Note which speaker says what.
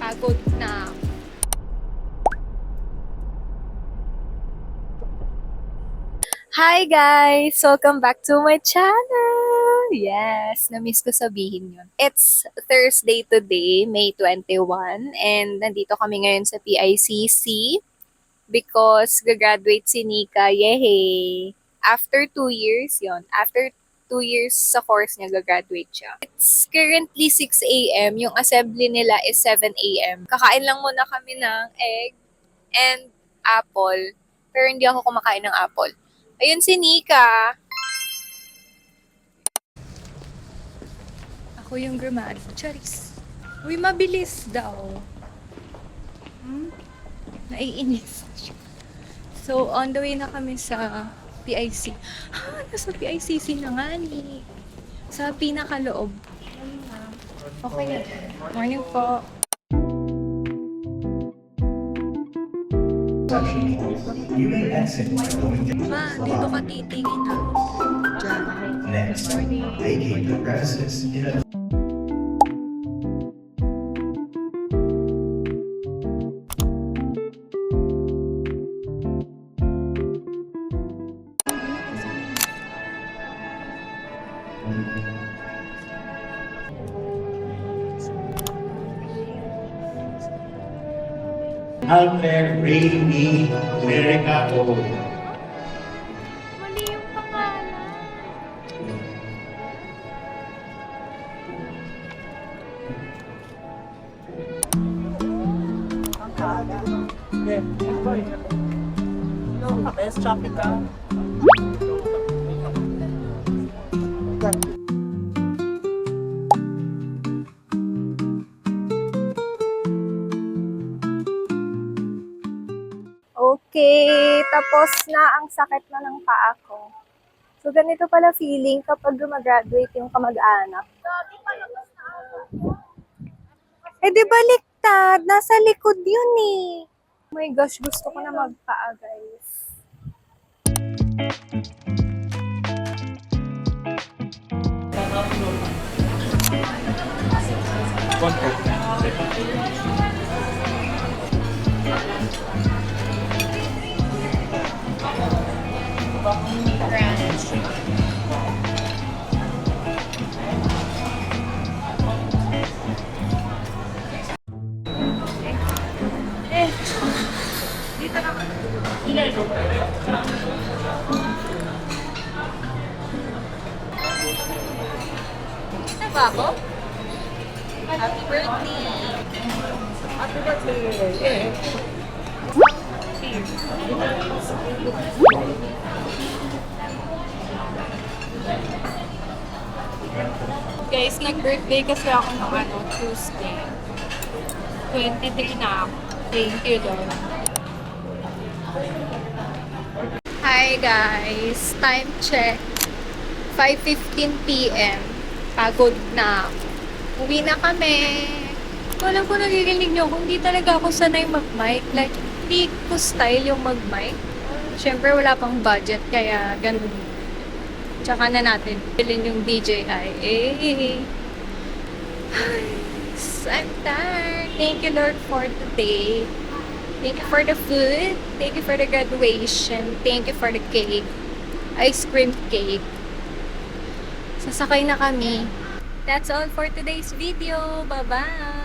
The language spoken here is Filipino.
Speaker 1: Pagod na. Hi guys! Welcome back to my channel! Yes, na-miss ko sabihin yun. It's Thursday today, May 21, and nandito kami ngayon sa PICC because gagraduate si Nika. Yehey! After 2 years yon. After 2 years sa course niya, gagraduate siya. It's currently 6 a.m. Yung assembly nila is 7 a.m. Kakain lang muna kami ng egg and apple. Pero hindi ako kumakain ng apple. Ayun si Nika. Ako yung grammar. Charis. Uy, mabilis daw. Naiinis. So, on the way na kami sa PIC. Nasa PICC na nga ni. Sa pinakaloob. Okay na. Morning po.
Speaker 2: You may exit by going down.
Speaker 1: Ma, dito ka titingin na.
Speaker 2: Next, vacate the premises in a
Speaker 3: Alfred Rainy Mercado.
Speaker 1: Mali yung pangalan.
Speaker 3: Let's chop it down.
Speaker 1: Okay, tapos na ang sakit na ng paa ko. So, ganito pala feeling kapag gumagraduate yung kamag-anak. Eh, di baliktad. Nasa likod yun eh. Oh my gosh, gusto ko na magpaa, guys. Dito naman. Ito ba ako? Happy birthday! Happy birthday! Guys, nag-birthday kasi ako ng Tuesday. 23 na ako. Thank you, Lord. Hi guys! Time check. 5:15 p.m. Pagod na ako. Uwi na kami. Alam ko naririnig nyo kung hindi talaga ako sanay mag-mic. Like, hindi ko style yung mag-mic. Siyempre, wala pang budget, kaya ganun. Tsaka na natin bilhin yung DJI. Eh. I'm tired. Thank you, Lord, for today. Thank you for the food. Thank you for the graduation. Thank you for the cake. Ice cream cake. Sasakay na kami. That's all for today's video. Bye-bye!